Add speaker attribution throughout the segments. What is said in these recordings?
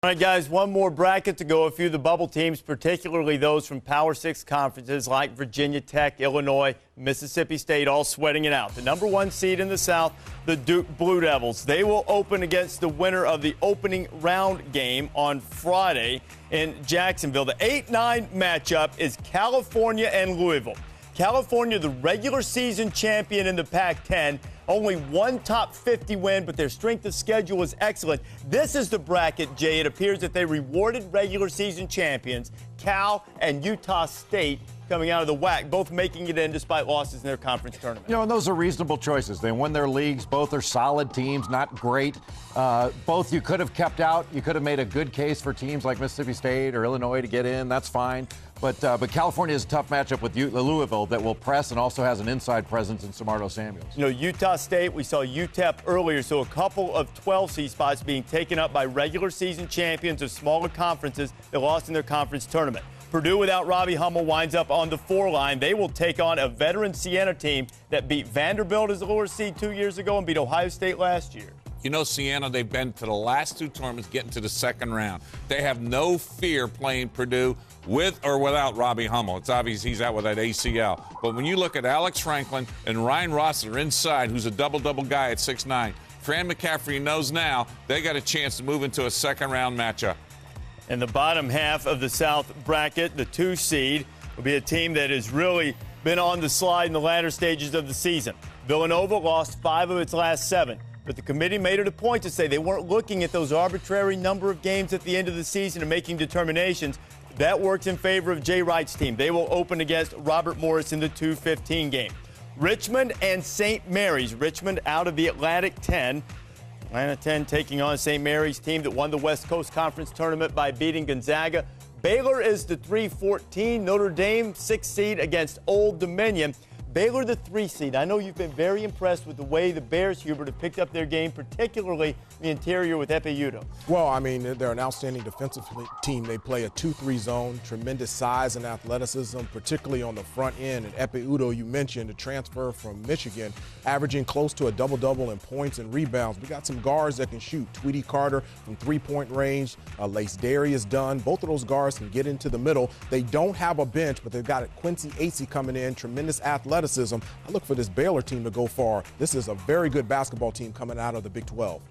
Speaker 1: All right, guys, one more bracket to go. A few of the bubble teams, particularly those from Power 6 conferences like Virginia Tech, Illinois, Mississippi State, all sweating it out. The number one seed in the South, the Duke Blue Devils. They will open against the winner of the opening round game on Friday in Jacksonville. The 8-9 matchup is California and Louisville. California, the regular season champion in the Pac-10. Only one top 50 win, but their strength of schedule is excellent. This is the bracket, Jay. It appears that they rewarded regular season champions, Cal and Utah State, coming out of the WAC, both making it in despite losses in their conference tournament.
Speaker 2: You know, and those are reasonable choices. They won their leagues. Both are solid teams, not great. Both you could have kept out. You could have made a good case for teams like Mississippi State or Illinois to get in. That's fine. But California is a tough matchup with Louisville that will press and also has an inside presence in Samardo Samuels.
Speaker 1: You know, Utah State, we saw UTEP earlier, so a couple of 12 seed spots being taken up by regular season champions of smaller conferences that lost in their conference tournament. Purdue, without Robbie Hummel, winds up on the 4 line. They will take on a veteran Siena team that beat Vanderbilt as a lower seed 2 years ago and beat Ohio State last year.
Speaker 3: You know, Siena, they've been to the last 2 tournaments, getting to the second round. They have no fear playing Purdue with or without Robbie Hummel. It's obvious he's out with that ACL. But when you look at Alex Franklin and Ryan Rossler inside, who's a double-double guy at 6'9", Fran McCaffrey knows now they got a chance to move into a second-round matchup.
Speaker 1: In the bottom half of the South bracket, the 2 seed will be a team that has really been on the slide in the latter stages of the season. Villanova lost 5 of its last 7. But the committee made it a point to say they weren't looking at those arbitrary number of games at the end of the season and making determinations. That works in favor of Jay Wright's team. They will open against Robert Morris in the 2-15 game. Richmond and St. Mary's. Richmond out of the Atlantic 10. Atlanta 10 taking on St. Mary's team that won the West Coast Conference Tournament by beating Gonzaga. Baylor is the 3-14. Notre Dame 6 seed against Old Dominion. Baylor, the 3 seed. I know you've been very impressed with the way the Bears, Hubert, have picked up their game, particularly the interior with Epe Udoh.
Speaker 4: Well, I mean, they're an outstanding defensive team. They play a 2-3 zone, tremendous size and athleticism, particularly on the front end. And Epe Udoh, you mentioned, a transfer from Michigan, averaging close to a double-double in points and rebounds. We got some guards that can shoot. Tweety Carter from three-point range. Lace Darius Dunn. Both of those guards can get into the middle. They don't have a bench, but they've got Quincy Acey coming in, tremendous athleticism. I look for this Baylor team to go far. This is a very good basketball team coming out of the Big 12.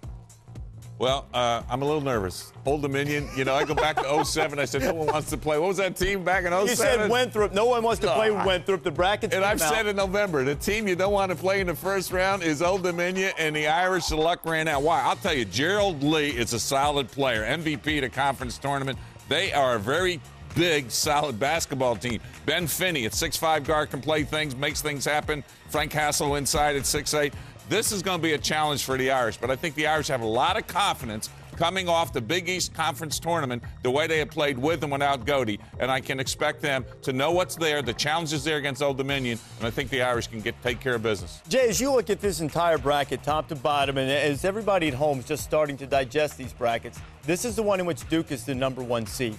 Speaker 3: Well, I'm a little nervous. Old Dominion, you know, I go back to 07. I said, no one wants to play. What was that team back in 07?
Speaker 1: You said Winthrop. No one wants to play with Winthrop. The brackets
Speaker 3: And I've said in November, the team you don't want to play in the first round is Old Dominion, and the Irish, the luck ran out. Why? I'll tell you, Gerald Lee is a solid player. MVP to conference tournament. They are a very big, solid basketball team. Ben Finney at 6'5" guard can play things, makes things happen. Frank Hassel inside at 6'8". This is going to be a challenge for the Irish, but I think the Irish have a lot of confidence coming off the Big East Conference tournament, the way they have played with and without Godey, and I can expect them to know what's there, the challenge is there against Old Dominion, and I think the Irish can take care of business.
Speaker 1: Jay, as you look at this entire bracket, top to bottom, and as everybody at home is just starting to digest these brackets, this is the one in which Duke is the number 1 seed.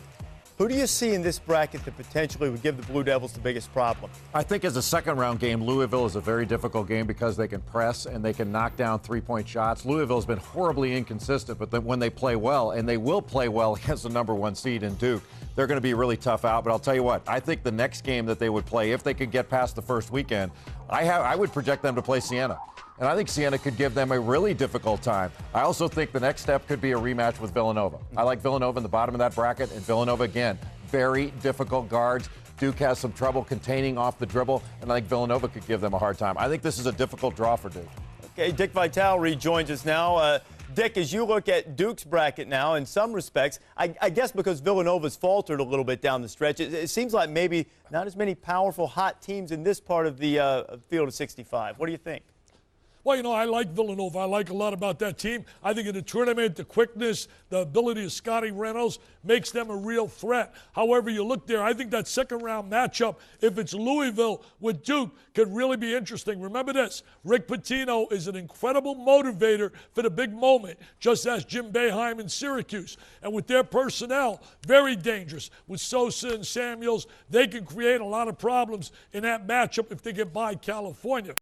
Speaker 1: Who do you see in this bracket that potentially would give the Blue Devils the biggest problem?
Speaker 2: I think as a second-round game, Louisville is a very difficult game because they can press and they can knock down three-point shots. Louisville's been horribly inconsistent, but when they play well, and they will play well against the number 1 seed in Duke, they're going to be really tough out. But I'll tell you what, I think the next game that they would play, if they could get past the first weekend, I would project them to play Siena. And I think Siena could give them a really difficult time. I also think the next step could be a rematch with Villanova. I like Villanova in the bottom of that bracket, and Villanova, again, very difficult guards. Duke has some trouble containing off the dribble, and I think Villanova could give them a hard time. I think this is a difficult draw for Duke.
Speaker 1: Okay, Dick Vitale rejoins us now. Dick, as you look at Duke's bracket now, in some respects, I guess because Villanova's faltered a little bit down the stretch, it seems like maybe not as many powerful, hot teams in this part of the field of 65. What do you think?
Speaker 5: Well, you know, I like Villanova. I like a lot about that team. I think in the tournament, the quickness, the ability of Scotty Reynolds makes them a real threat. However you look there, I think that second-round matchup, if it's Louisville with Duke, could really be interesting. Remember this, Rick Pitino is an incredible motivator for the big moment, just as Jim Boeheim in Syracuse. And with their personnel, very dangerous. With Sosa and Samuels, they can create a lot of problems in that matchup if they get by California.